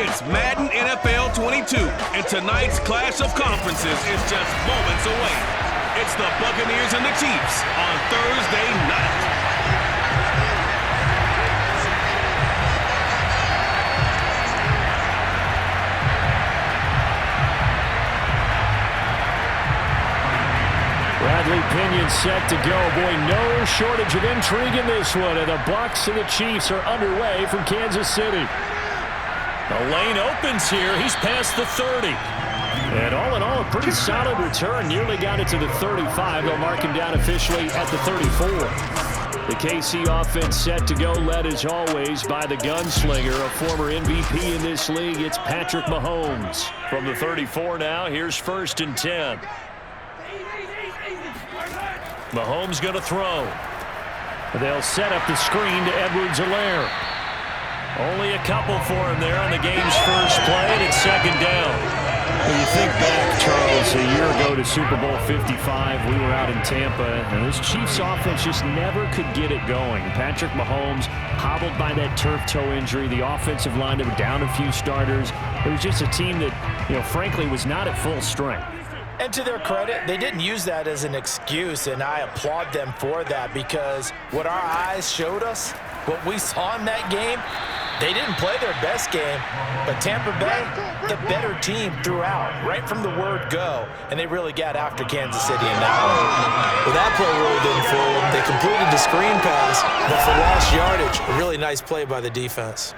It's Madden NFL 22, and tonight's clash of conferences is just moments away. It's the Buccaneers and the Chiefs on Thursday night. Bradley Pinion set to go. Boy, no shortage of intrigue in this one. And the Bucs and the Chiefs are underway from Kansas City. The lane opens here. He's past the 30. And all in all, a pretty solid return. Nearly got it to the 35. They'll mark him down officially at the 34. The KC offense set to go, led as always by the gunslinger, a former MVP in this league. It's Patrick Mahomes. From the 34 now, here's 1st and 10. Mahomes going to throw. They'll set up the screen to Edwards-Helaire. Only a couple for him there on the game's first play, and it's 2nd down. When you think back, Charles, a year ago to Super Bowl 55, we were out in Tampa, and this Chiefs offense just never could get it going. Patrick Mahomes hobbled by that turf toe injury. The offensive line, they were down a few starters. It was just a team that, frankly, was not at full strength. And to their credit, they didn't use that as an excuse, and I applaud them for that, because what our eyes showed us, what we saw in that game, they didn't play their best game, but Tampa Bay, the better team throughout, right from the word go, and they really got after Kansas City in that one. Well, that play really didn't fool them. They completed the screen pass, but for lost yardage, a really nice play by the defense.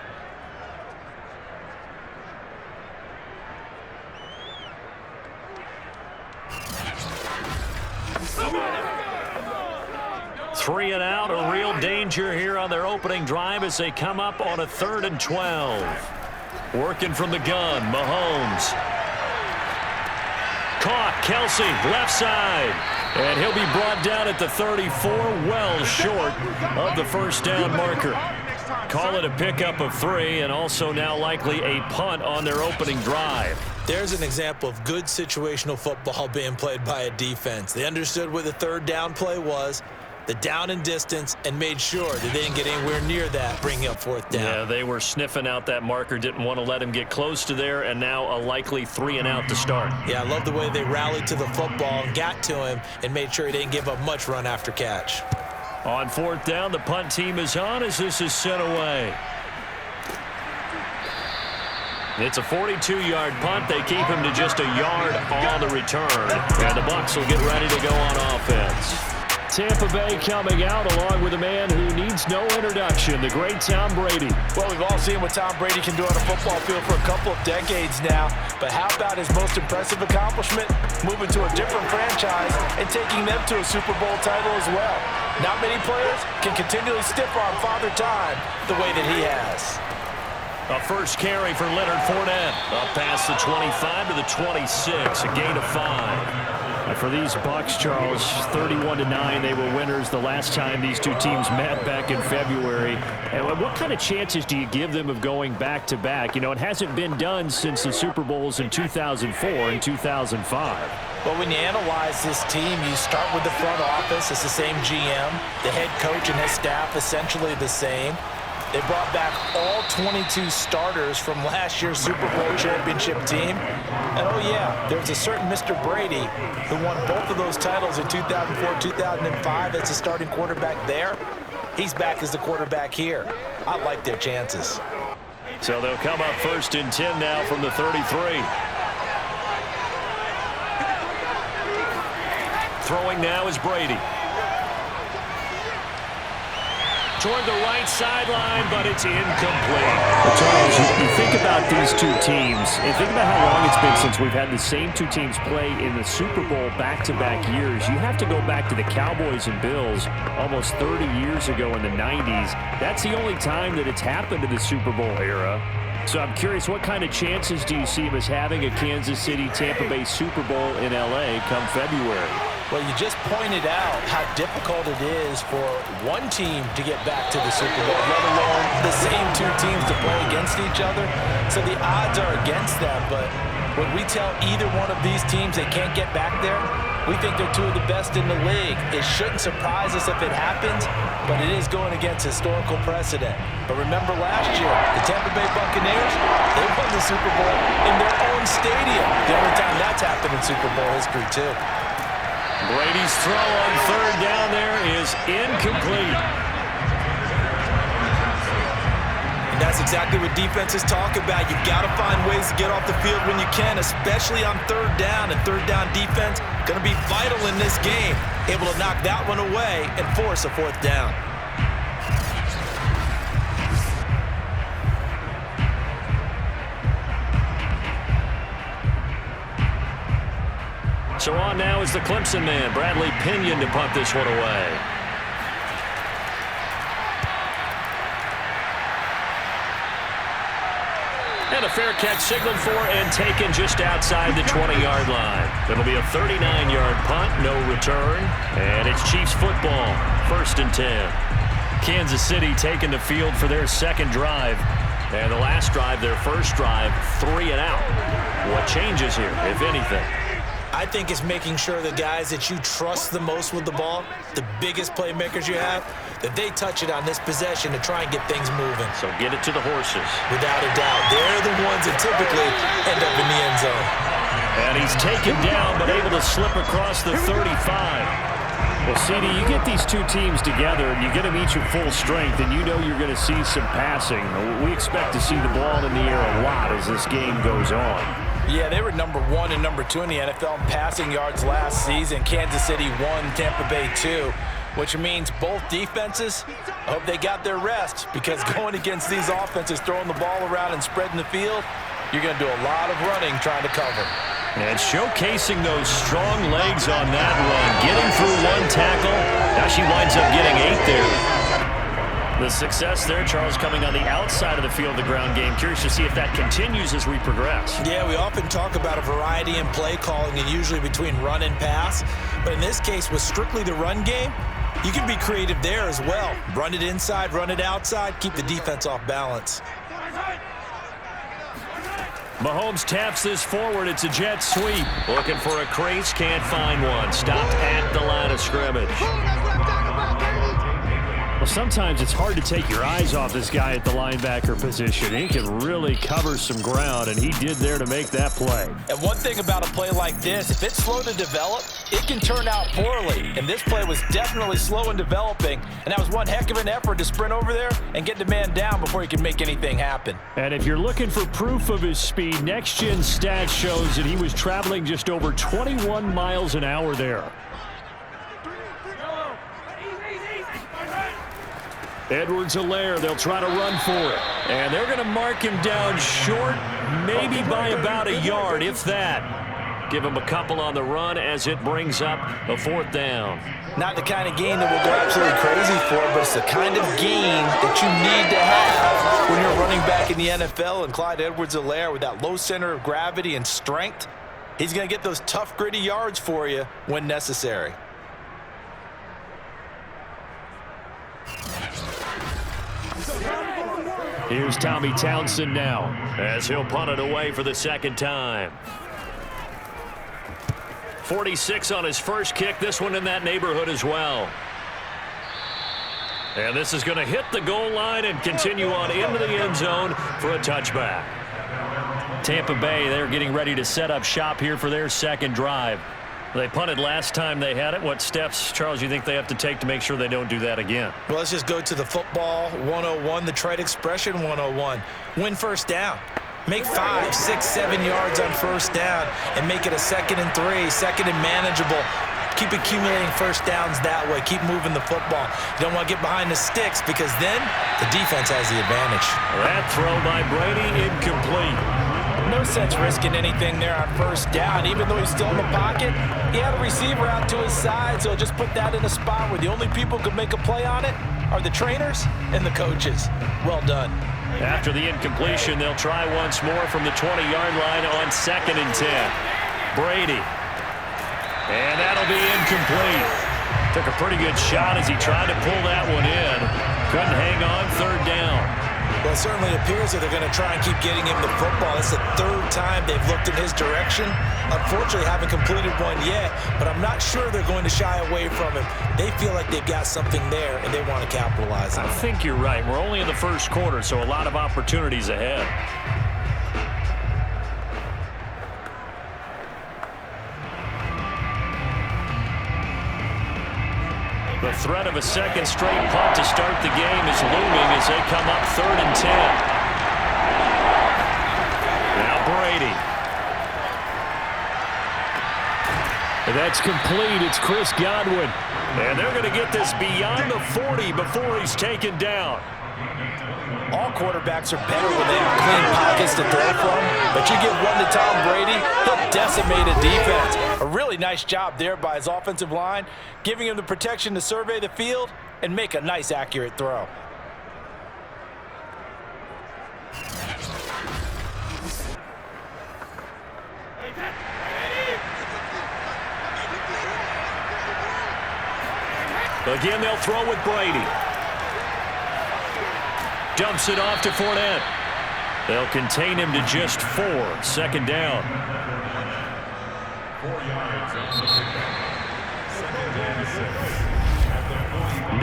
Three and out, a real danger here on their opening drive as they come up on a 3rd and 12. Working from the gun, Mahomes. Caught, Kelsey, left side. And he'll be brought down at the 34, well short of the 1st down marker. Call it a pickup of 3, and also now likely a punt on their opening drive. There's an example of good situational football being played by a defense. They understood where the 3rd down play was, the down and distance, and made sure that they didn't get anywhere near that, bringing up 4th down. Yeah, they were sniffing out that marker, didn't want to let him get close to there, and now a likely 3 and out to start. Yeah, I love the way they rallied to the football and got to him and made sure he didn't give up much run after catch. On 4th down, the punt team is on as this is sent away. It's a 42-yard punt. They keep him to just a yard on the return, and the Bucs will get ready to go on offense. Tampa Bay coming out along with a man who needs no introduction, the great Tom Brady. Well, we've all seen what Tom Brady can do on a football field for a couple of decades now, but how about his most impressive accomplishment? Moving to a different franchise and taking them to a Super Bowl title as well. Not many players can continually stiff-arm Father Time the way that he has. A first carry for Leonard Fournette. Up past the 25 to the 26, a gain of 5. For these Bucs, Charles, 31-9, they were winners the last time these two teams met back in February. And what kind of chances do you give them of going back-to-back? It hasn't been done since the Super Bowls in 2004 and 2005. Well, when you analyze this team, you start with the front office. It's the same GM. The head coach and his staff essentially the same. They brought back all 22 starters from last year's Super Bowl championship team. And oh yeah, there's a certain Mr. Brady who won both of those titles in 2004, 2005 as a starting quarterback there. He's back as the quarterback here. I like their chances. So they'll come up 1st and 10 now from the 33. Throwing now is Brady. Toward the right sideline, but it's incomplete. Well, Charles, you think about these two teams, and think about how long it's been since we've had the same two teams play in the Super Bowl back-to-back years. You have to go back to the Cowboys and Bills almost 30 years ago in the 90s. That's the only time that it's happened in the Super Bowl era. So I'm curious, what kind of chances do you see him as having a Kansas City-Tampa Bay Super Bowl in L.A. come February? Well, you just pointed out how difficult it is for one team to get back to the Super Bowl, let alone the same two teams to play against each other. So the odds are against them, but When we tell either one of these teams they can't get back there, we think they're two of the best in the league. It shouldn't surprise us if it happens, but it is going against historical precedent. But remember last year, the Tampa Bay Buccaneers, they won the Super Bowl in their own stadium. The only time that's happened in Super Bowl history, too. Brady's throw on third down there is incomplete. That's exactly what defenses talk about. You've got to find ways to get off the field when you can, especially on third down. And third down defense going to be vital in this game. Able to knock that one away and force a fourth down. So on now is the Clemson man, Bradley Pinion, to punt this one away. And a fair catch signaled for and taken just outside the 20-yard line. It'll be a 39-yard punt, no return. And it's Chiefs football, 1st and 10. Kansas City taking the field for their second drive. And the last drive, their first drive, 3 and out. What changes here, if anything? I think it's making sure the guys that you trust the most with the ball, the biggest playmakers you have, that they touch it on this possession to try and get things moving. So get it to the horses. Without a doubt. They're the ones that typically end up in the end zone. And he's taken down, but able to slip across the 35. Well, CD, you get these two teams together, and you get them each at full strength, and you know you're going to see some passing. We expect to see the ball in the air a lot as this game goes on. Yeah, they were number 1 and number 2 in the NFL in passing yards last season. Kansas City 1, Tampa Bay 2, which means both defenses, I hope they got their rest, because going against these offenses, throwing the ball around and spreading the field, you're going to do a lot of running trying to cover. And showcasing those strong legs on that run, getting through one tackle. Now she winds up getting 8 there. The success there, Charles, coming on the outside of the field, the ground game. Curious to see if that continues as we progress. Yeah, we often talk about a variety in play calling and usually between run and pass. But in this case, with strictly the run game, you can be creative there as well. Run it inside, run it outside, keep the defense off balance. Mahomes taps this forward. It's a jet sweep. Looking for a crease, can't find one. Stopped at the line of scrimmage. Well, sometimes it's hard to take your eyes off this guy at the linebacker position. He can really cover some ground, and he did there to make that play. And one thing about a play like this, if it's slow to develop, it can turn out poorly. And this play was definitely slow in developing, and that was one heck of an effort to sprint over there and get the man down before he can make anything happen. And if you're looking for proof of his speed, Next Gen Stats shows that he was traveling just over 21 miles an hour there. Edwards-Helaire, they'll try to run for it. And they're going to mark him down short, maybe by about a yard, if that. Give him a couple on the run as it brings up a 4th down. Not the kind of gain that we'll go absolutely crazy for, but it's the kind of gain that you need to have when you're running back in the NFL. And Clyde Edwards-Helaire, with that low center of gravity and strength, he's going to get those tough, gritty yards for you when necessary. Here's Tommy Townsend now as he'll punt it away for the second time. 46 on his first kick. This one in that neighborhood as well. And this is going to hit the goal line and continue on into the end zone for a touchback. Tampa Bay, they're getting ready to set up shop here for their second drive. They punted last time they had it. What steps, Charles, you think they have to take to make sure they don't do that again? Well, let's just go to the football 101, the trade expression 101. Win first down. Make 5, 6, 7 yards on first down and make it a 2nd and 3, 2nd and manageable. Keep accumulating first downs that way. Keep moving the football. You don't want to get behind the sticks because then the defense has the advantage. That throw by Brady incomplete. No sense risking anything there on first down. Even though he's still in the pocket, he had a receiver out to his side, so just put that in a spot where the only people who can make a play on it are the trainers and the coaches. Well done. After the incompletion, they'll try once more from the 20-yard line on 2nd and 10. Brady. And that'll be incomplete. Took a pretty good shot as he tried to pull that one in. Couldn't hang on, 3rd down. Well, it certainly appears that they're going to try and keep getting him the football. It's the third time they've looked in his direction. Unfortunately, haven't completed one yet, but I'm not sure they're going to shy away from him. They feel like they've got something there, and they want to capitalize on it. I think you're right. We're only in the first quarter, so a lot of opportunities ahead. The threat of a second straight punt to start the game is looming as they come up 3rd and 10. Now Brady. And that's complete. It's Chris Godwin. And they're going to get this beyond the 40 before he's taken down. All quarterbacks are better when they have clean pockets to throw from, but you give one to Tom Brady, he'll decimate a defense. A really nice job there by his offensive line, giving him the protection to survey the field and make a nice, accurate throw. Again, they'll throw with Brady. Dumps it off to Fournette. They'll contain him to just 4. 2nd down. 4 yards.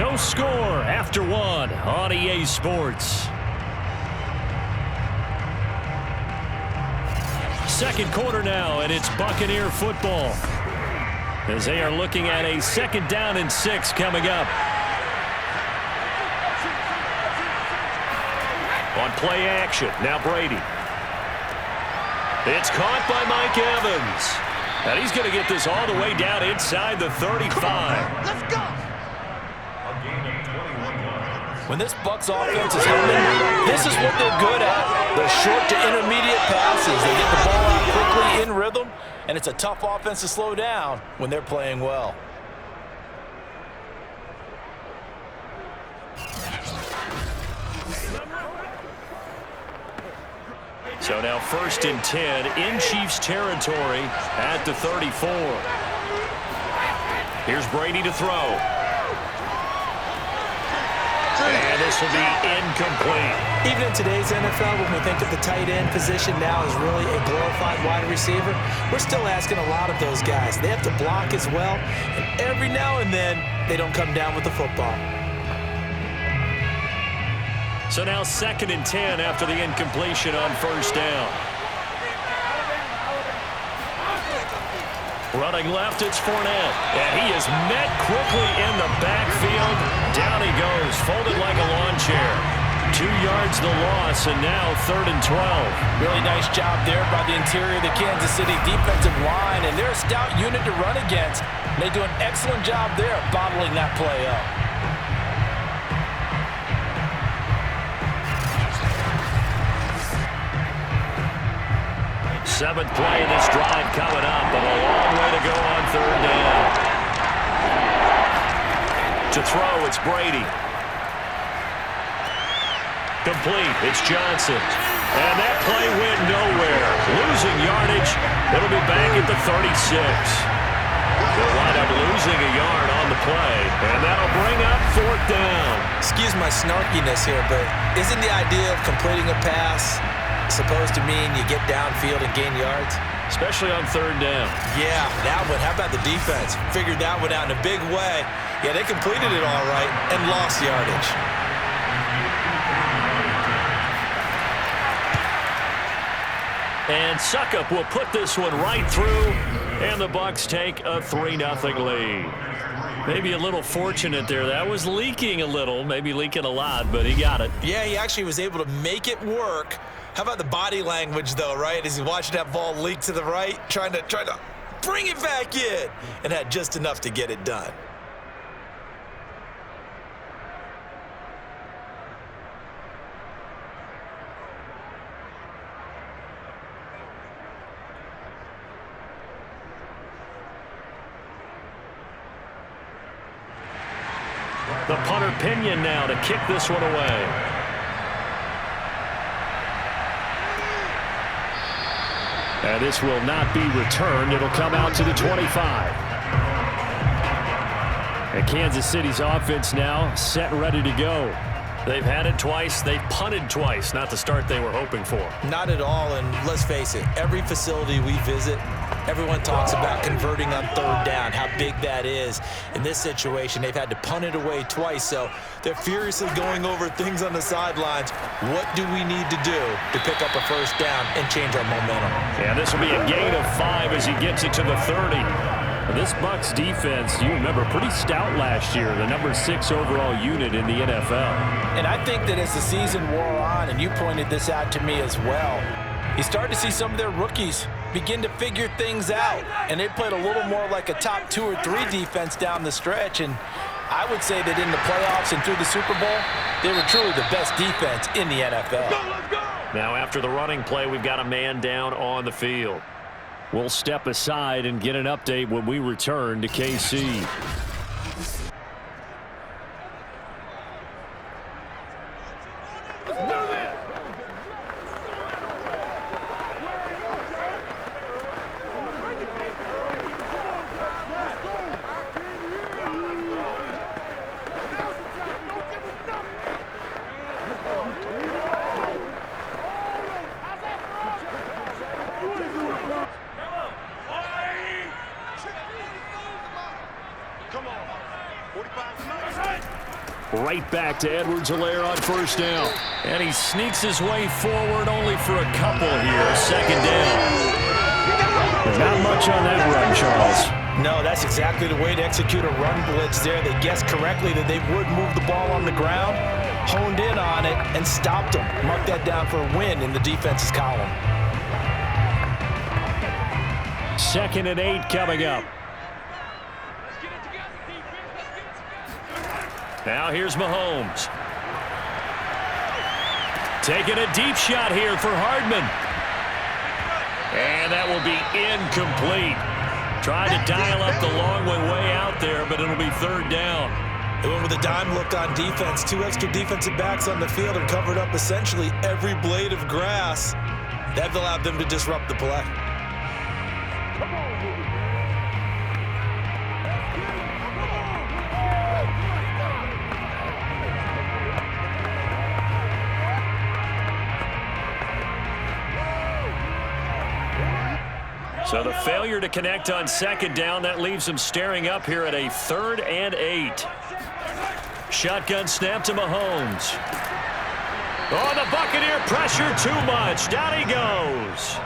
No score after 1 on EA Sports. 2nd quarter now, and it's Buccaneer football, as they are looking at a 2nd down and 6 coming up. On play action, now Brady. It's caught by Mike Evans. And he's going to get this all the way down inside the 35. Let's go. When this Bucs offense is humming, this is what they're good at. They're short to intermediate passes. They get the ball out quickly in rhythm, and it's a tough offense to slow down when they're playing well. So now 1st and 10 in Chiefs territory at the 34. Here's Brady to throw. And this will be incomplete. Even in today's NFL, when we think of the tight end position now as really a glorified wide receiver, we're still asking a lot of those guys. They have to block as well, and every now and then, they don't come down with the football. So now 2nd and 10 after the incompletion on 1st down. Running left, it's Fournette. And he is met quickly in the backfield. Down he goes, folded like a lawn chair. 2 yards the loss, and now 3rd and 12. Really nice job there by the interior of the Kansas City defensive line, and they're a stout unit to run against. They do an excellent job there of bottling that play up. 7th play of this drive coming up, but a long way to go on 3rd down. To throw, it's Brady. Complete, it's Johnson. And that play went nowhere. Losing yardage, it'll be back at the 36. They'll wind up losing a yard on the play, and that'll bring up 4th down. Excuse my snarkiness here, but isn't the idea of completing a pass supposed to mean you get downfield and gain yards? Especially on 3rd down. Yeah, that one. How about the defense? Figured that one out in a big way. Yeah, they completed it all right and lost yardage. And Suckup will put this one right through, and the Bucs take a 3-0 lead. Maybe a little fortunate there. That was leaking a little, maybe leaking a lot, but he got it. Yeah, he actually was able to make it work. How about the body language, though, right? As he watched that ball leak to the right, trying to bring it back in, and had just enough to get it done. The punter Pinion now to kick this one away. And this will not be returned. It'll come out to the 25. And Kansas City's offense now set and ready to go. They've had it twice. They've punted twice. Not the start they were hoping for. Not at all, and let's face it, every facility we visit, everyone talks about converting on third down, how big that is. In this situation, they've had to punt it away twice, so they're furiously going over things on the sidelines. What do we need to do to pick up a first down and change our momentum? Yeah, this will be a gain of 5 as he gets it to the 30. This Bucs defense, you remember, pretty stout last year, the number 6 overall unit in the NFL. And I think that as the season wore on, and you pointed this out to me as well, you started to see some of their rookies begin to figure things out, and they played a little more like a top 2 or 3 defense down the stretch, and I would say that in the playoffs and through the Super Bowl, they were truly the best defense in the NFL. Now after the running play, we've got a man down on the field. We'll step aside and get an update when we return to KC. Right back to Edwards-Helaire on first down. And he sneaks his way forward only for a couple here. Second down. But not much on that run, Charles. No, that's exactly the way to execute a run blitz there. They guessed correctly that they would move the ball on the ground, honed in on it, and stopped them. Mark that down for a win in the defense's column. 2nd and 8 coming up. Now here's Mahomes. Taking a deep shot here for Hardman. And that will be incomplete. Tried to dial up the long way out there, but it'll be third down. They went with a dime look on defense. 2 extra defensive backs on the field and covered up essentially every blade of grass. That allowed them to disrupt the play. So the failure to connect on second down, that leaves him staring up here at a 3rd and 8. Shotgun snap to Mahomes. Oh, the Buccaneer pressure too much. Down he goes.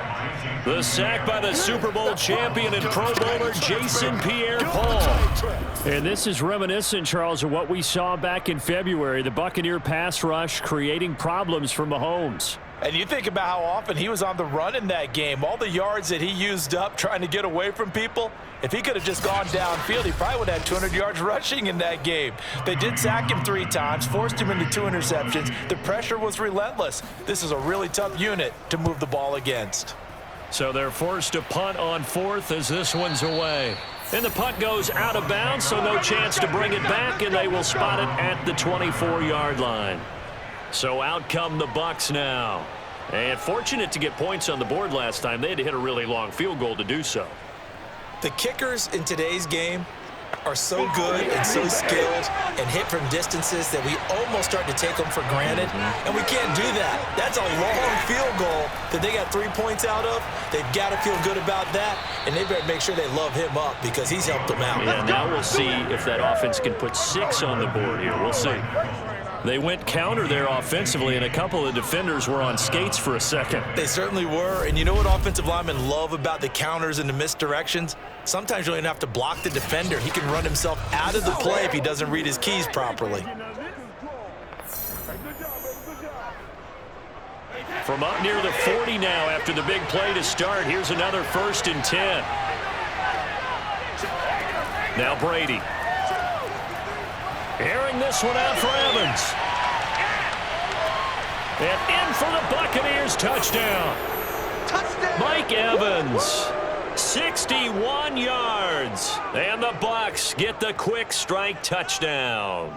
The sack by the Super Bowl champion and Pro Bowler Jason Pierre-Paul. And this is reminiscent, Charles, of what we saw back in February. The Buccaneer pass rush creating problems for Mahomes. And you think about how often he was on the run in that game. All the yards that he used up trying to get away from people. If he could have just gone downfield, he probably would have had 200 yards rushing in that game. They did sack him 3 times, forced him into 2 interceptions. The pressure was relentless. This is a really tough unit to move the ball against. So they're forced to punt on 4th as this one's away. And the punt goes out of bounds, so no chance to bring it back, and they will spot it at the 24-yard line. So out come the Bucs now. And fortunate to get points on the board last time. They had to hit a really long field goal to do so. The kickers in today's game are so good and so skilled and hit from distances that we almost start to take them for granted. And we can't do that. That's a long field goal that they got 3 points out of. They've got to feel good about that, and they better make sure they love him up because he's helped them out. Yeah, now we'll see if that offense can put 6 on the board here. We'll see. They went counter there offensively, and a couple of defenders were on skates for a second. They certainly were, and you know what offensive linemen love about the counters and the misdirections? Sometimes you don't even have to block the defender. He can run himself out of the play if he doesn't read his keys properly. From up near the 40 now after the big play to start, here's another 1st and 10. Now Brady. Airing this one out for Evans. And in for the Buccaneers, touchdown. Mike Evans, 61 yards. And the Bucs get the quick strike touchdown.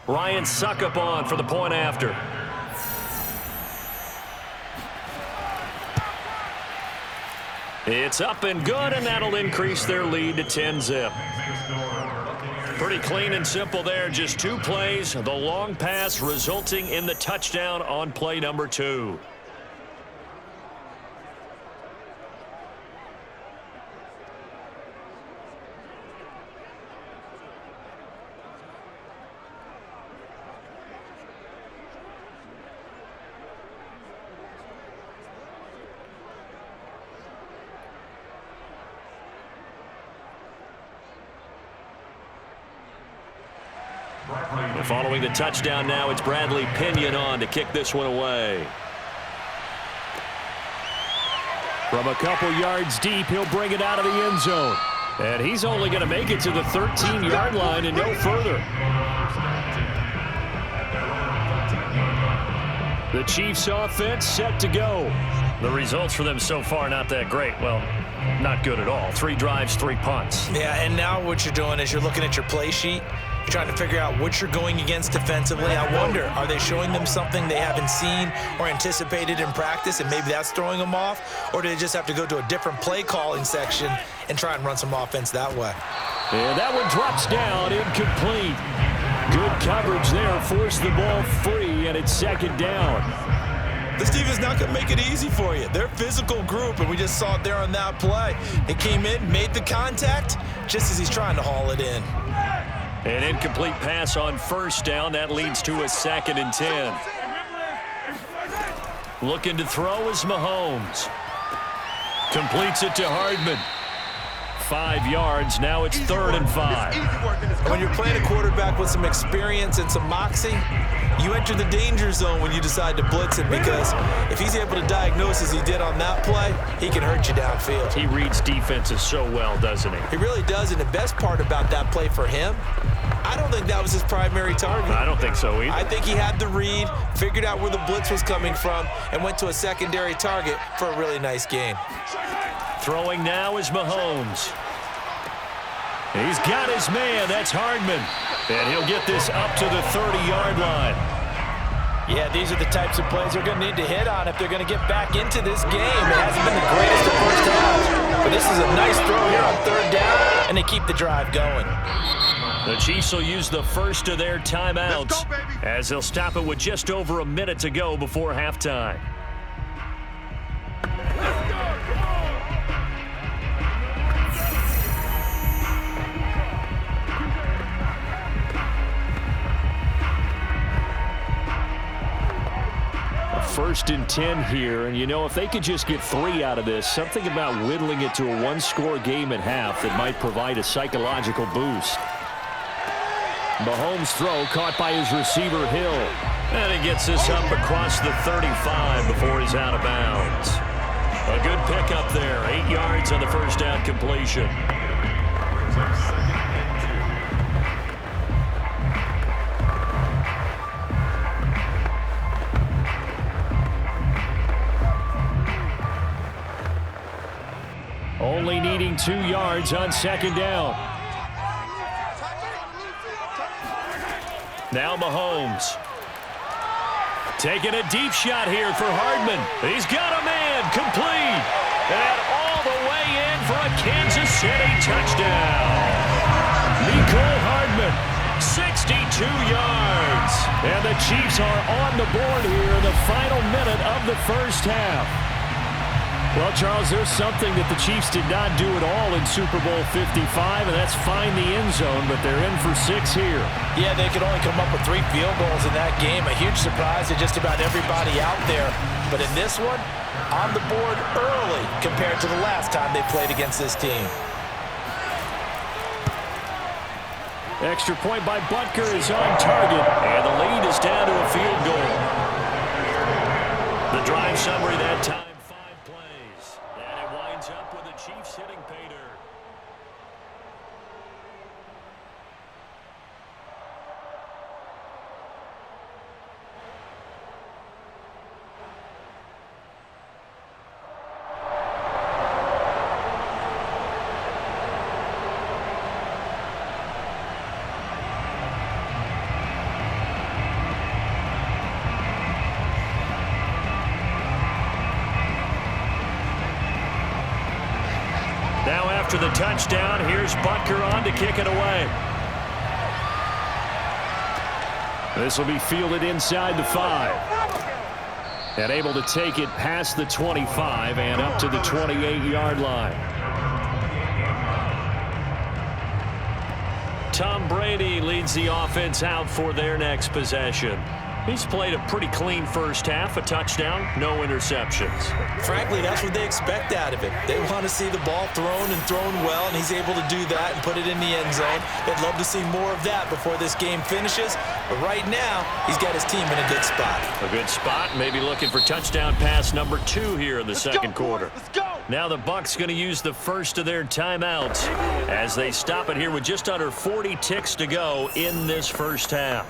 Ryan Suckup on for the point after. It's up and good, and that'll increase their lead to 10-zip. Pretty clean and simple there. Just 2 plays. The long pass resulting in the touchdown on play number 2. Following the touchdown now, it's Bradley Pinion on to kick this one away. From a couple yards deep, he'll bring it out of the end zone. And he's only going to make it to the 13-yard line and no further. The Chiefs offense set to go. The results for them so far not that great. Well, not good at all. 3 drives, 3 punts. Yeah, and now what you're doing is you're looking at your play sheet. You're trying to figure out what you're going against defensively. I wonder, are they showing them something they haven't seen or anticipated in practice, and maybe that's throwing them off? Or do they just have to go to a different play calling section and try and run some offense that way? And that one drops down, incomplete. Good coverage there, forced the ball free, and it's 2nd down. This team is not going to make it easy for you. They're a physical group, and we just saw it there on that play. It came in, made the contact, just as he's trying to haul it in. An incomplete pass on 1st down. That leads to a 2nd and 10. Looking to throw is Mahomes. Completes it to Hardman. 5 yards. Now it's 3rd and 5. When you're playing a quarterback with some experience and some moxie, you enter the danger zone when you decide to blitz him, because if he's able to diagnose as he did on that play, he can hurt you downfield. He reads defenses so well, doesn't he? He really does, and the best part about that play for him, I don't think that was his primary target. I don't think so either. I think he had the read, figured out where the blitz was coming from, and went to a secondary target for a really nice gain. Throwing now is Mahomes. He's got his man. That's Hardman. And he'll get this up to the 30-yard line. Yeah, these are the types of plays they're going to need to hit on if they're going to get back into this game. It hasn't been the greatest of first halves, but this is a nice throw here on 3rd down, and they keep the drive going. The Chiefs will use the first of their timeouts as they'll stop it with just over a minute to go before halftime. First and 10 here, and you know, if they could just get 3 out of this, something about whittling it to a 1-score game at half that might provide a psychological boost. Mahomes' throw caught by his receiver Hill, and he gets this up across the 35 before he's out of bounds. A good pickup there, 8 yards on the 1st down completion. Only needing 2 yards on 2nd down. Now Mahomes. Taking a deep shot here for Hardman. He's got a man, complete. And all the way in for a Kansas City touchdown. Nicole Hardman, 62 yards. And the Chiefs are on the board here in the final minute of the 1st half. Well, Charles, there's something that the Chiefs did not do at all in Super Bowl 55, and that's find the end zone, but they're in for 6 here. Yeah, they could only come up with 3 field goals in that game. A huge surprise to just about everybody out there. But in this one, on the board early compared to the last time they played against this team. Extra point by Butker is on target, and the lead is down to a field goal. The drive summary that time. Up with the Chiefs hitting pay dirt. After the touchdown, here's Butker on to kick it away. This will be fielded inside the 5. And able to take it past the 25 and up to the 28-yard line. Tom Brady leads the offense out for their next possession. He's played a pretty clean first half, a touchdown, no interceptions. Frankly, that's what they expect out of him. They want to see the ball thrown and thrown well, and he's able to do that and put it in the end zone. They'd love to see more of that before this game finishes. But right now, he's got his team in a good spot. A good spot, maybe looking for touchdown pass number 2 here in the second quarter. Let's go! Now the Bucs going to use the first of their timeouts as they stop it here with just under 40 ticks to go in this first half.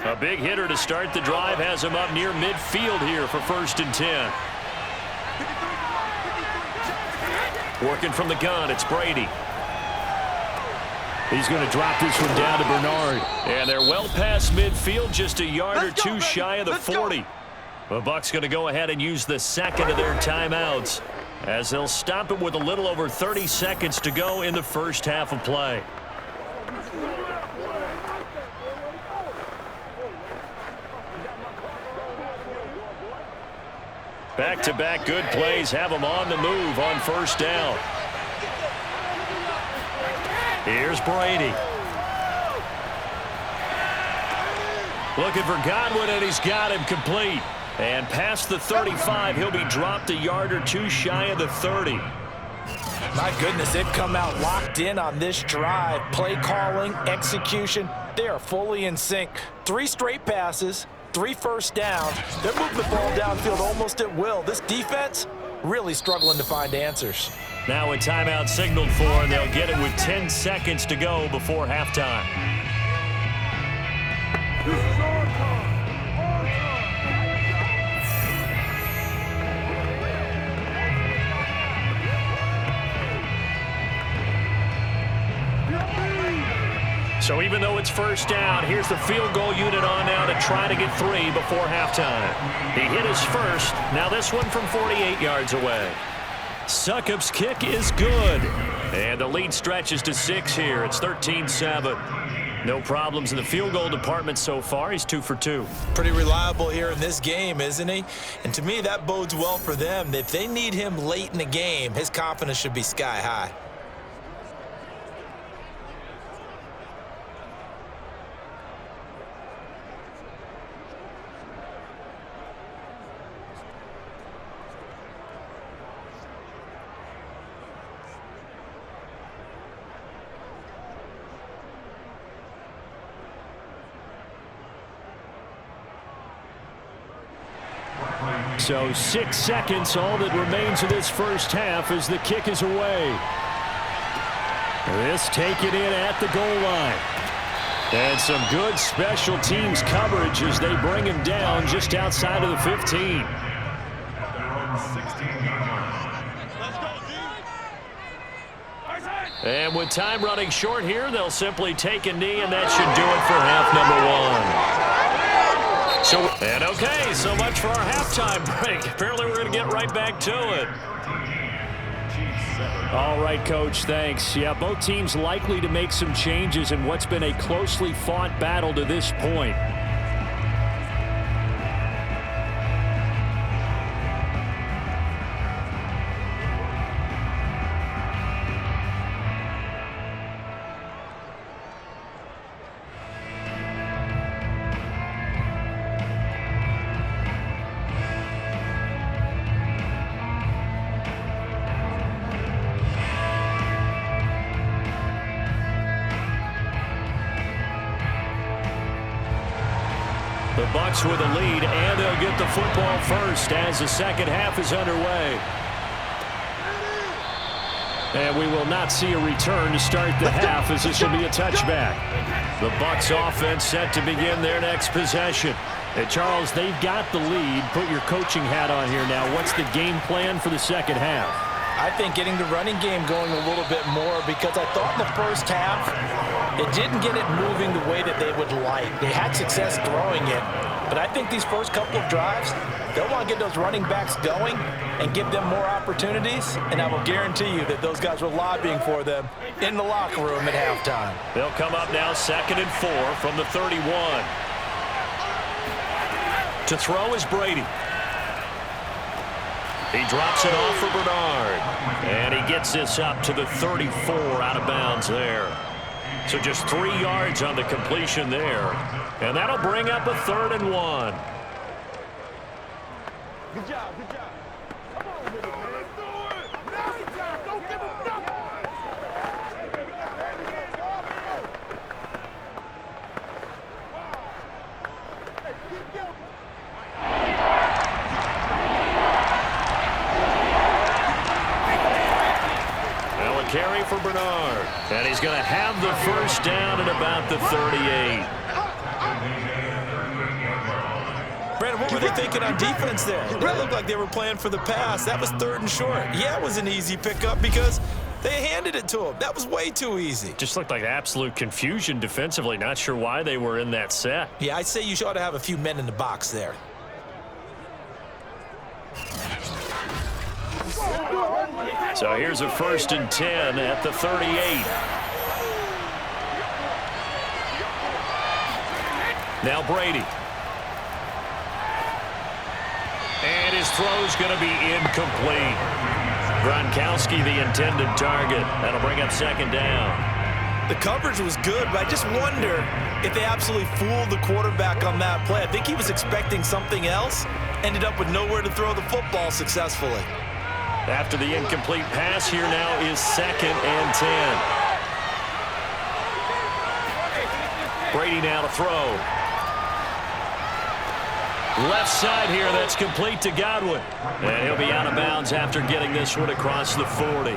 A big hitter to start the drive has him up near midfield here for 1st and 10. Working from the gun, it's Brady. He's going to drop this one down to Bernard. And they're well past midfield, just a yard or two shy of the 40. The Bucs going to go ahead and use the second of their timeouts as they'll stop it with a little over 30 seconds to go in the first half of play. Back-to-back good plays have them on the move on 1st down. Here's Brady. Looking for Godwin, and he's got him complete. And past the 35, he'll be dropped a yard or two shy of the 30. My goodness, they've come out locked in on this drive. Play calling, execution, they are fully in sync. 3 straight passes. 3 first downs. They're moving the ball downfield almost at will. This defense really struggling to find answers. Now a timeout signaled for, and they'll get it with 10 seconds to go before halftime. This is our time. So even though it's 1st down, here's the field goal unit on now to try to get 3 before halftime. He hit his first. Now this one from 48 yards away. Succop's kick is good. And the lead stretches to 6 here. It's 13-7. No problems in the field goal department so far. He's 2 for 2. Pretty reliable here in this game, isn't he? And to me, that bodes well for them. If they need him late in the game, his confidence should be sky high. So 6 seconds, all that remains of this first half as the kick is away. This taken in at the goal line. And some good special teams coverage as they bring him down just outside of the 15. And with time running short here, they'll simply take a knee, and that should do it for half number 1. And okay, so much for our halftime break. Apparently we're going to get right back to it. All right, Coach, thanks. Yeah, both teams likely to make some changes in what's been a closely fought battle to this point. The Bucs with a lead, and they'll get the football first as the second half is underway. And we will not see a return to start the half as this will be a touchback. The Bucs offense set to begin their next possession. And Charles, they've got the lead. Put your coaching hat on here now. What's the game plan for the second half? I think getting the running game going a little bit more, because I thought in the first half it didn't get it moving the way that they would like. They had success throwing it, but I think these first couple of drives, they'll want to get those running backs going and give them more opportunities, and I will guarantee you that those guys were lobbying for them in the locker room at halftime. They'll come up now 2nd and 4 from the 31. To throw is Brady. He drops it off for Bernard. And he gets this up to the 34 out of bounds there. So just 3 yards on the completion there. And that'll bring up a 3rd and 1. Good job, good job. Come on with it, man. Let's do it. Nice job. Don't give him nothing. Hey, keep going. Well, a carry for Bernard. And he's going to have the first down at about the 38. Brandon, what were they thinking on defense there? It looked like they were playing for the pass. That was 3rd and short. Yeah, it was an easy pickup because they handed it to him. That was way too easy. Just looked like absolute confusion defensively. Not sure why they were in that set. Yeah, I'd say you ought to have a few men in the box there. So here's a 1st and 10 at the 38. Now Brady. And his throw's going to be incomplete. Gronkowski, the intended target. That'll bring up 2nd down. The coverage was good, but I just wonder if they absolutely fooled the quarterback on that play. I think he was expecting something else, ended up with nowhere to throw the football successfully. After the incomplete pass, here now is 2nd and 10. Brady now to throw. Left side here, that's complete to Godwin. And he'll be out of bounds after getting this one across the 40.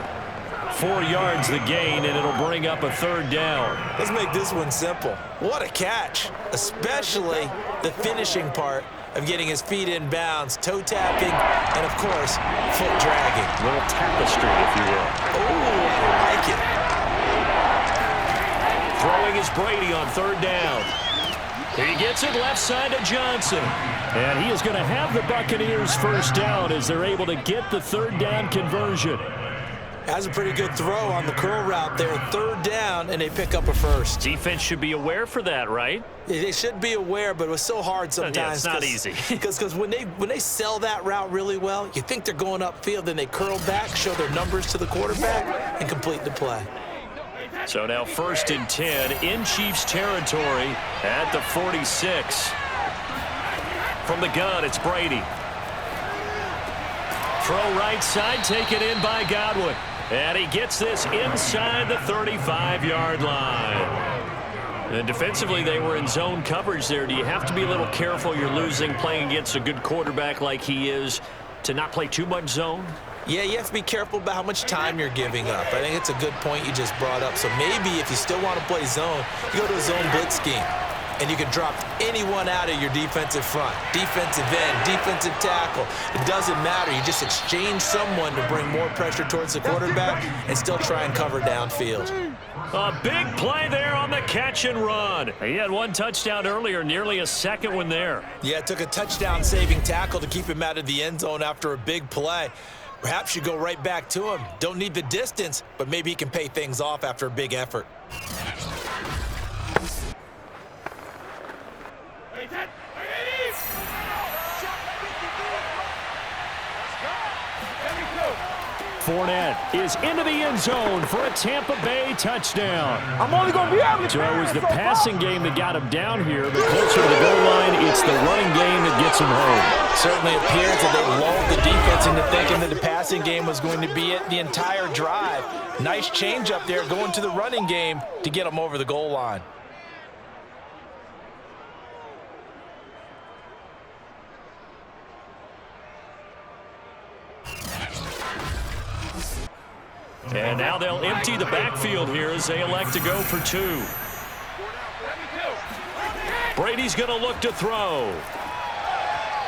4 yards the gain, and it'll bring up a 3rd down. Let's make this one simple. What a catch, especially the finishing part of getting his feet in bounds, toe tapping, and of course, foot dragging. A little tapestry, if you will. Oh, I like it. Throwing is Brady on 3rd down. He gets it left side to Johnson. And he is going to have the Buccaneers first down as they're able to get the 3rd down conversion. Has a pretty good throw on the curl route there. 3rd down, and they pick up a first. Defense should be aware for that, right? They should be aware, but it was so hard sometimes. Yeah, it's not easy. Because when they sell that route really well, you think they're going upfield, then they curl back, show their numbers to the quarterback, and complete the play. So now 1st and 10 in Chiefs territory at the 46. From the gun, it's Brady. Throw right side, taken in by Godwin. And he gets this inside the 35-yard line. And defensively, they were in zone coverage there. Do you have to be a little careful? You're losing, playing against a good quarterback like he is, to not play too much zone? Yeah, you have to be careful about how much time you're giving up. I think it's a good point you just brought up. So maybe if you still want to play zone, you go to a zone blitz scheme. And you can drop anyone out of your defensive front, defensive end, defensive tackle. It doesn't matter. You just exchange someone to bring more pressure towards the quarterback and still try and cover downfield. A big play there on the catch and run. He had 1 touchdown earlier, nearly a 2nd one there. Yeah, it took a touchdown-saving tackle to keep him out of the end zone after a big play. Perhaps you go right back to him. Don't need the distance, but maybe he can pay things off after a big effort. Fournette is into the end zone for a Tampa Bay touchdown. I'm only going to be able to. So it was the passing game that got him down here, but closer to the goal line, it's the running game that gets him home. Certainly appears that they lulled the defense into thinking that the passing game was going to be it the entire drive. Nice change up there going to the running game to get them over the goal line. And now they'll empty the backfield here as they elect to go for 2. Brady's going to look to throw.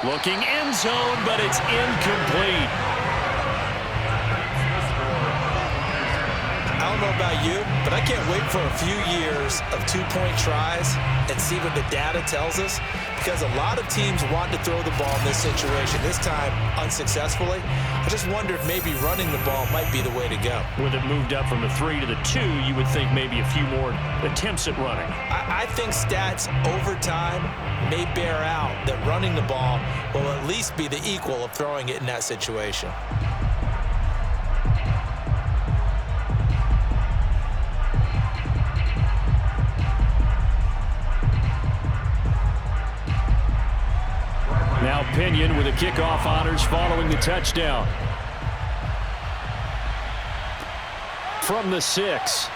Looking end zone, but it's incomplete. don't know about you, but I can't wait for a few years of two-point tries and see what the data tells us, because a lot of teams want to throw the ball in this situation, this time unsuccessfully. I just wondered maybe running the ball might be the way to go. With it moved up from the 3 to the 2, you would think maybe a few more attempts at running. I think stats over time may bear out that running the ball will at least be the equal of throwing it in that situation. Now Pinion with the kickoff honors following the touchdown. From the 6.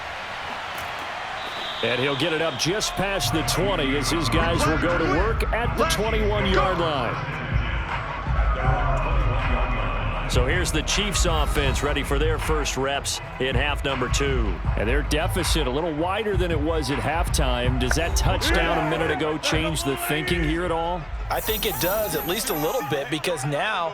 And he'll get it up just past the 20 as his guys will go to work at the 21-yard line. So here's the Chiefs offense ready for their first reps in half number 2. And their deficit a little wider than it was at halftime. Does that touchdown a minute ago change the thinking here at all? I think it does, at least a little bit, because now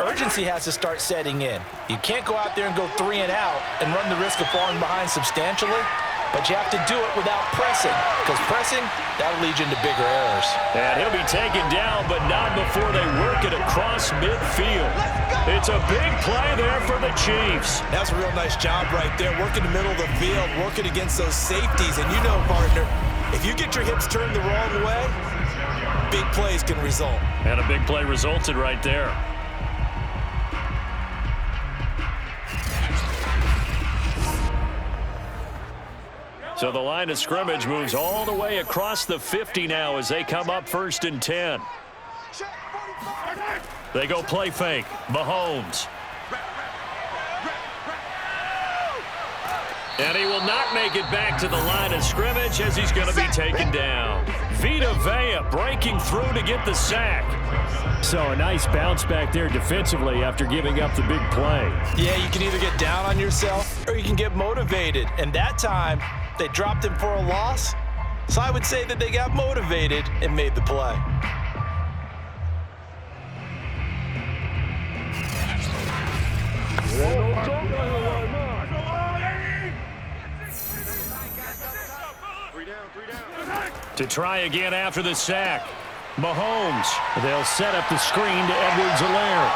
urgency has to start setting in. You can't go out there and go 3 and out and run the risk of falling behind substantially, but you have to do it without pressing, because pressing, that'll lead you into bigger errors. And he'll be taken down, but not before they work it across midfield. It's a big play there for the Chiefs. That's a real nice job right there, working the middle of the field, working against those safeties. And you know, partner, if you get your hips turned the wrong way, big plays can result. And a big play resulted right there. So the line of scrimmage moves all the way across the 50 now as they come up 1st and 10. They go play fake. Mahomes. And he will not make it back to the line of scrimmage as he's going to be taken down. Vita Vea breaking through to get the sack. So a nice bounce back there defensively after giving up the big play. Yeah, you can either get down on yourself or you can get motivated. And that time, they dropped him for a loss. So I would say that they got motivated and made the play. To try again after the sack. Mahomes. They'll set up the screen to Edwards-Helaire.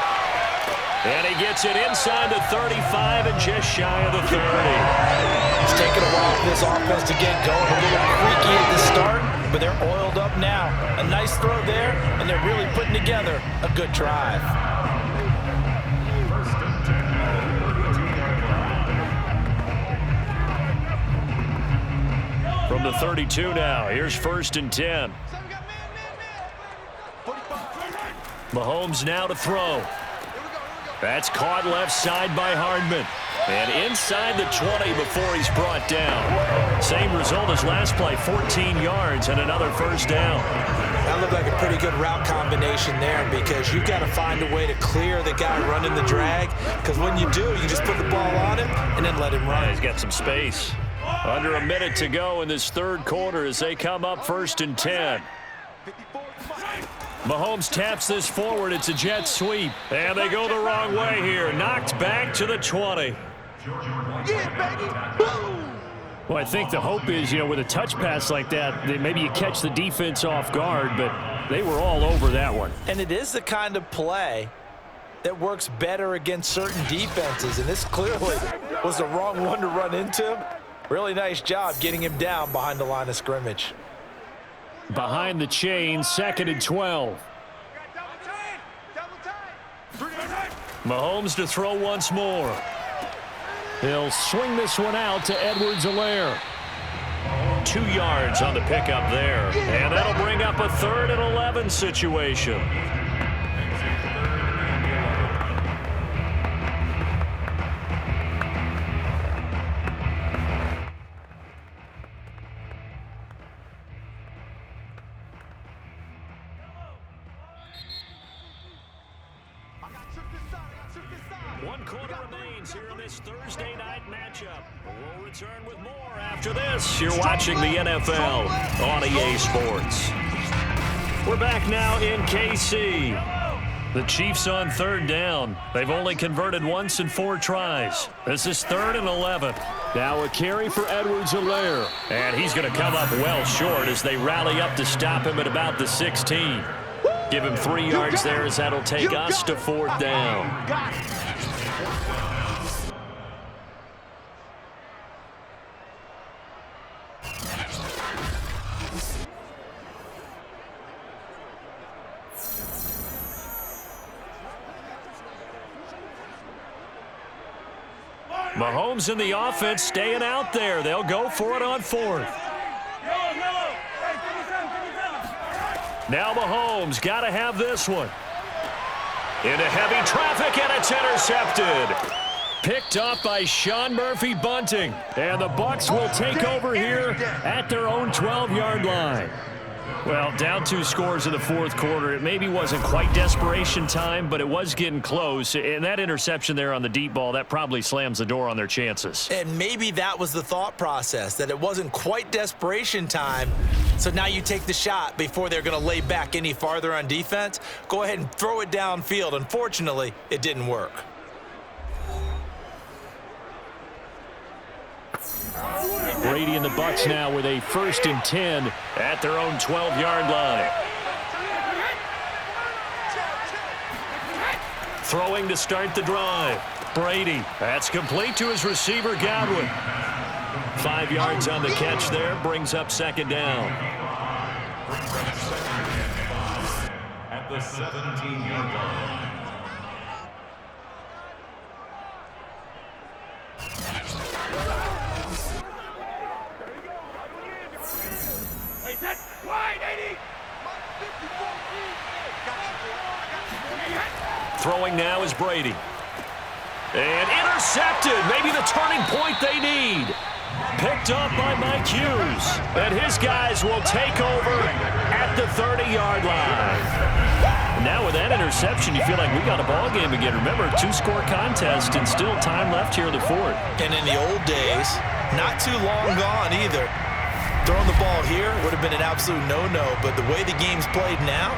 And he gets it inside the 35 and just shy of the 30. It's taken a while for this offense to get going. A little creaky at the start, but they're oiled up now. A nice throw there, and they're really putting together a good drive. From the 32 now, here's 1st and 10. Mahomes now to throw. That's caught left side by Hardman. And inside the 20 before he's brought down. Same result as last play, 14 yards and another first down. That looked like a pretty good route combination there, because you've got to find a way to clear the guy running the drag, because when you do, you just put the ball on him and then let him run. Yeah, he's got some space. Under a minute to go in this 3rd quarter as they come up 1st and 10. Mahomes taps this forward. It's a jet sweep. And they go the wrong way here. Knocked back to the 20. Well, I think the hope is, with a touch pass like that, that maybe you catch the defense off guard, but they were all over that one. And it is the kind of play that works better against certain defenses, and this clearly was the wrong one to run into him. Really nice job getting him down behind the line of scrimmage. Behind the chain, 2nd and 12. Mahomes to throw once more. He'll swing this one out to Edwards-Helaire. 2 yards on the pickup there. And that'll bring up a 3rd and 11 situation. One quarter remains here in this Thursday night matchup. We'll return with more after this. You're watching the NFL on EA Sports. We're back now in KC. The Chiefs on 3rd down. They've only converted once in 4 tries. This is 3rd and 11. Now a carry for Edwards-Helaire. And he's going to come up well short as they rally up to stop him at about the 16. Give him 3 yards there as that'll take us to 4th down. Mahomes in the offense staying out there. They'll go for it on 4th. Now Mahomes got to have this one. Into heavy traffic, and it's intercepted. Picked off by Sean Murphy-Bunting. And the Bucs will take over here at their own 12-yard line. Well, down 2 scores in the 4th quarter. It maybe wasn't quite desperation time, but it was getting close. And that interception there on the deep ball, that probably slams the door on their chances. And maybe that was the thought process, that it wasn't quite desperation time. So now you take the shot before they're going to lay back any farther on defense. Go ahead and throw it downfield. Unfortunately, it didn't work. Brady and the Bucs now with a 1st and 10 at their own 12-yard line. Throwing to start the drive. Brady. That's complete to his receiver, Godwin. 5 yards on the catch there. Brings up 2nd down. At the 17-yard line. Throwing now is Brady. And intercepted. Maybe the turning point they need. Picked up by Mike Hughes. And his guys will take over at the 30-yard line. Now with that interception, you feel like we got a ball game again. Remember, 2-score contest and still time left here in the 4th. And in the old days, not too long gone either. Throwing the ball here would have been an absolute no-no, but the way the game's played now,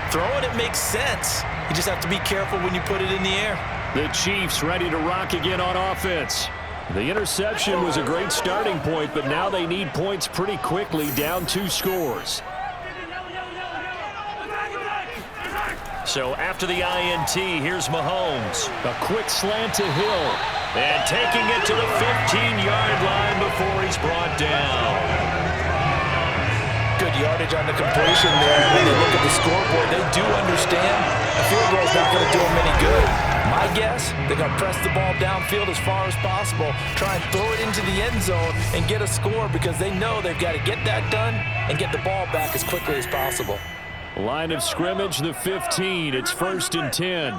throwing it makes sense. You just have to be careful when you put it in the air. The Chiefs ready to rock again on offense. The interception was a great starting point, but now they need points pretty quickly, down 2 scores. So after the INT, here's Mahomes. A quick slant to Hill. And taking it to the 15-yard line before he's brought down. Good yardage on the completion there. When they look at the scoreboard, they do understand a field goal is not going to do them any good. My guess, they're going to press the ball downfield as far as possible, try and throw it into the end zone and get a score because they know they've got to get that done and get the ball back as quickly as possible. Line of scrimmage, the 15. It's 1st and 10.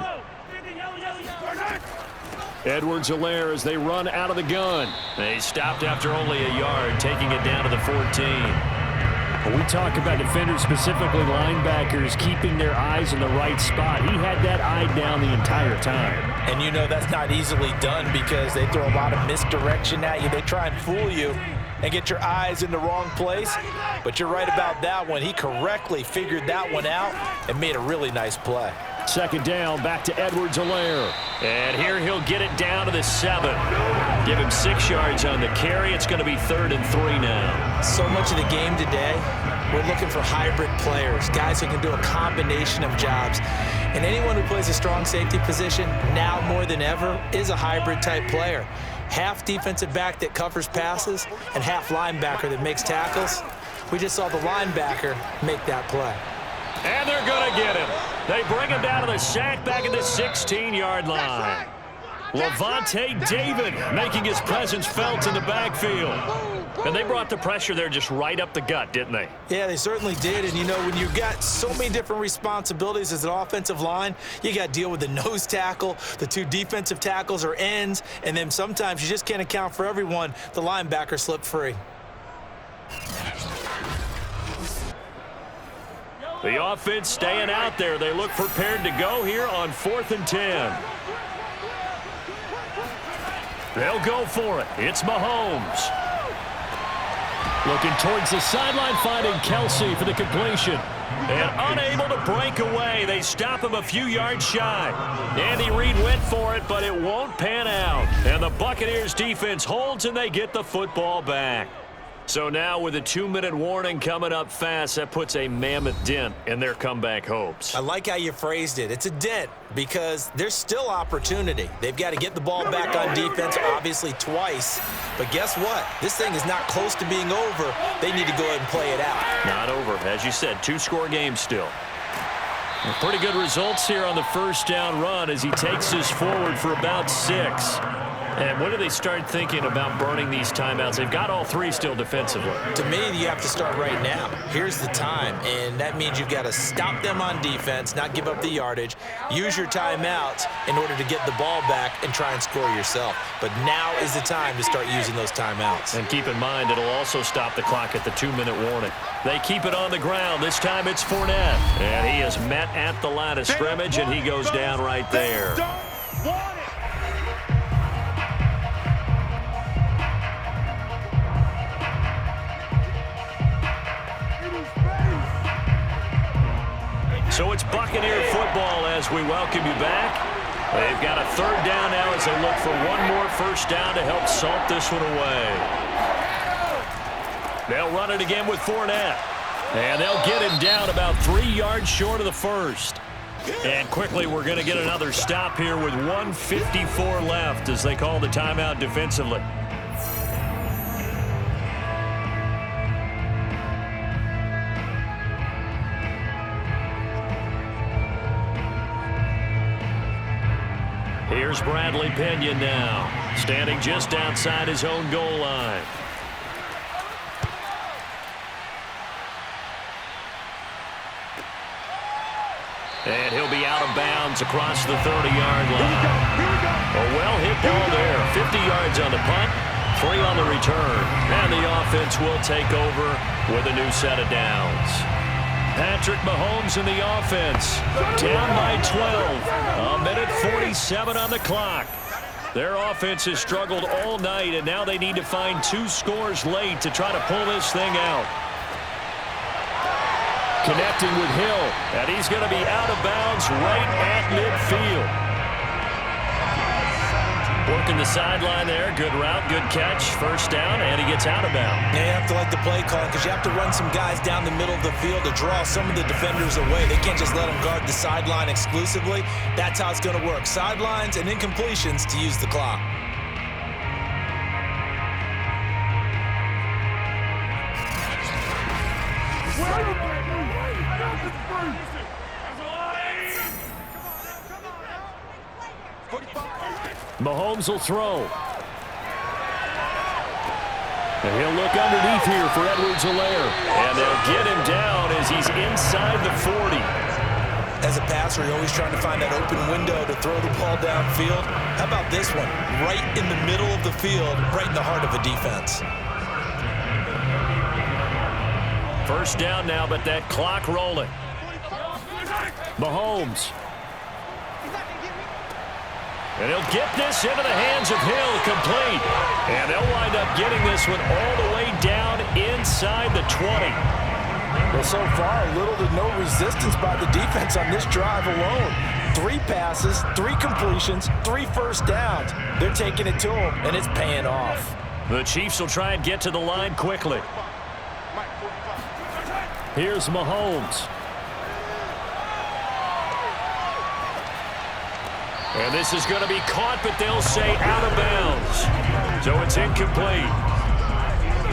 Edwards-Helaire as they run out of the gun. They stopped after only a yard, taking it down to the 14. When we talk about defenders, specifically linebackers, keeping their eyes in the right spot. He had that eye down the entire time. And you know that's not easily done because they throw a lot of misdirection at you. They try and fool you and get your eyes in the wrong place. But you're right about that one. He correctly figured that one out and made a really nice play. 2nd down, back to Edwards-Helaire. And here he'll get it down to the 7. Give him 6 yards on the carry. It's going to be 3rd and 3 now. So much of the game today, we're looking for hybrid players, guys who can do a combination of jobs. And anyone who plays a strong safety position, now more than ever, is a hybrid type player. Half defensive back that covers passes and half linebacker that makes tackles. We just saw the linebacker make that play. And they're going to get him. They bring him down to the sack back at the 16-yard line. Levante David making his presence felt in the backfield. And they brought the pressure there just right up the gut, didn't they? Yeah, they certainly did. And, you know, when you've got so many different responsibilities as an offensive line, you got to deal with the nose tackle, the 2 defensive tackles or ends, and then sometimes you just can't account for everyone. The linebacker slipped free. The offense staying out there. They look prepared to go here on 4th and 10. They'll go for it. It's Mahomes. Looking towards the sideline, finding Kelsey for the completion. And unable to break away. They stop him a few yards shy. Andy Reid went for it, but it won't pan out. And the Buccaneers defense holds, and they get the football back. So now with a 2-minute warning coming up fast, that puts a mammoth dent in their comeback hopes. I like how you phrased it. It's a dent because there's still opportunity. They've got to get the ball back on defense, obviously twice. But guess what? This thing is not close to being over. They need to go ahead and play it out. Not over. As you said, 2-score game still. Well, pretty good results here on the first down run as he takes us forward for about 6. And when do they start thinking about burning these timeouts? They've got all 3 still defensively. To me, you have to start right now. Here's the time, and that means you've got to stop them on defense, not give up the yardage, use your timeouts in order to get the ball back and try and score yourself. But now is the time to start using those timeouts. And keep in mind, it'll also stop the clock at the 2-minute warning. They keep it on the ground. This time it's Fournette. And he is met at the line of scrimmage, and he goes down right there. So it's Buccaneer football as we welcome you back. They've got a 3rd down now as they look for one more first down to help salt this one away. They'll run it again with Fournette. And they'll get him down about 3 yards short of the first. And quickly we're going to get another stop here with 1:54 left as they call the timeout defensively. Here's Bradley Pinion now, standing just outside his own goal line. And he'll be out of bounds across the 30-yard line. A well-hit ball there. 50 yards on the punt, 3 on the return. And the offense will take over with a new set of downs. Patrick Mahomes in the offense, down by 12. 1:47 on the clock. Their offense has struggled all night, and now they need to find 2 scores late to try to pull this thing out. Connecting with Hill, and he's going to be out of bounds right at midfield. Working the sideline there. Good route, good catch. First down, and he gets out of bounds. Yeah, you have to like the play call because you have to run some guys down the middle of the field to draw some of the defenders away. They can't just let them guard the sideline exclusively. That's how it's going to work. Sidelines and incompletions to use the clock. Mahomes will throw. And he'll look underneath here for Edwards-Helaire. And they'll get him down as he's inside the 40. As a passer, you're always trying to find that open window to throw the ball downfield. How about this one? Right in the middle of the field, right in the heart of a defense. First down now, but that clock rolling. Mahomes. And he'll get this into the hands of Hill, complete. And they'll wind up getting this one all the way down inside the 20. Well, so far, little to no resistance by the defense on this drive alone. 3 passes, 3 completions, 3 first downs. They're taking it to him, and it's paying off. The Chiefs will try and get to the line quickly. Here's Mahomes. And this is going to be caught, but they'll say out of bounds. So it's incomplete.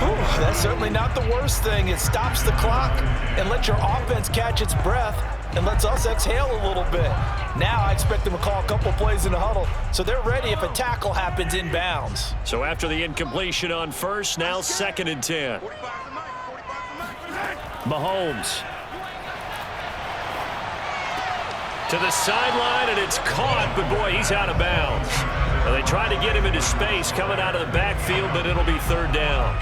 Ooh, that's certainly not the worst thing. It stops the clock and lets your offense catch its breath and lets us exhale a little bit. Now I expect them to call a couple plays in the huddle so they're ready if a tackle happens inbounds. So after the incompletion on first, now 2nd and 10. Mahomes. To the sideline, and it's caught, but boy, he's out of bounds. Well, they tried to get him into space coming out of the backfield, but it'll be 3rd down.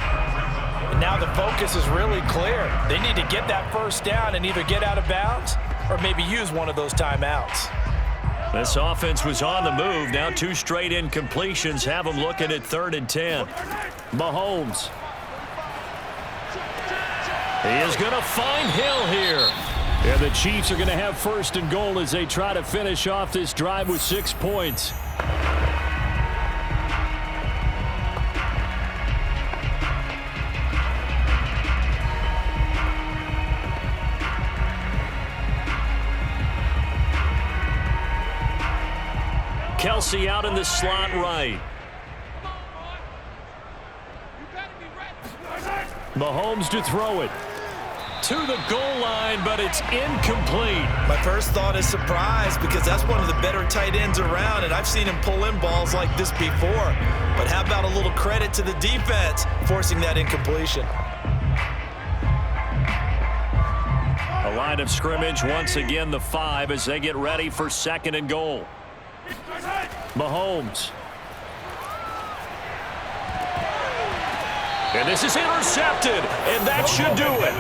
And now the focus is really clear. They need to get that first down and either get out of bounds or maybe use one of those timeouts. This offense was on the move. Now 2 straight incompletions have them looking at 3rd and 10. Mahomes. He is going to find Hill here. And the Chiefs are going to have first and goal as they try to finish off this drive with 6 points. Kelsey out in the slot right. Mahomes to throw it. To the goal line, but it's incomplete. My first thought is surprise because that's one of the better tight ends around, and I've seen him pull in balls like this before. But how about a little credit to the defense forcing that incompletion? A line of scrimmage, once again the 5 as they get ready for second and goal. Mahomes. And this is intercepted, and that should do it.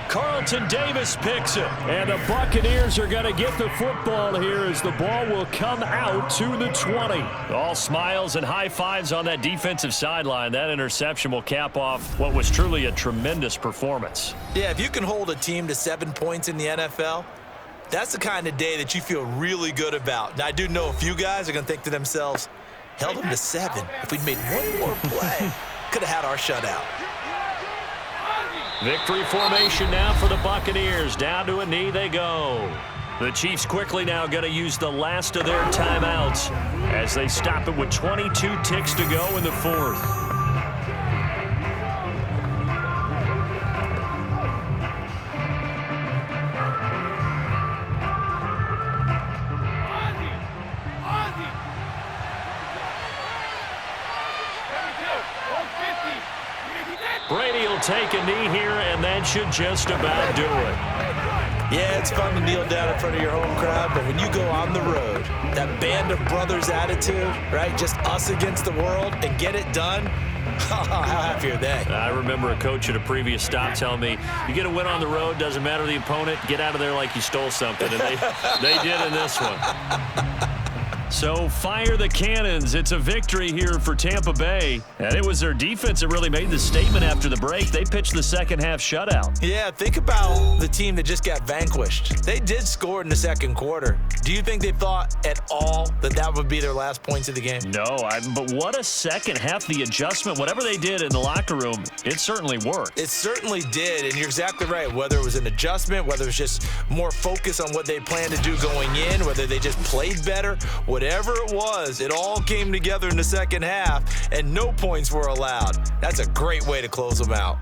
Carlton Davis picks it. And the Buccaneers are going to get the football here as the ball will come out to the 20. All smiles and high fives on that defensive sideline. That interception will cap off what was truly a tremendous performance. Yeah, if you can hold a team to 7 points in the NFL, that's the kind of day that you feel really good about. Now, I do know a few guys are going to think to themselves, held them to 7. If we'd made one more play, could have had our shutout. Victory formation now for the Buccaneers. Down to a knee they go. The Chiefs quickly now going to use the last of their timeouts as they stop it with 22 ticks to go in the 4th. Brady will take a knee here, and that should just about do it. Yeah, it's fun to kneel down in front of your home crowd, but when you go on the road, that band of brothers attitude, right, just us against the world, and get it done, how happy are they? I remember a coach at a previous stop telling me, you get a win on the road, doesn't matter the opponent, get out of there like you stole something, and they did in this one. So fire the cannons. It's a victory here for Tampa Bay. And it was their defense that really made the statement after the break. They pitched the second half shutout. Yeah, think about the team that just got vanquished. They did score in the second quarter. Do you think they thought at all that that would be their last points of the game? No, but what a second half. The adjustment, whatever they did in the locker room, it certainly worked. It certainly did, and you're exactly right. Whether it was an adjustment, whether it was just more focus on what they planned to do going in, whether they just played better, whatever it was, it all came together in the second half, and no points were allowed. That's a great way to close them out.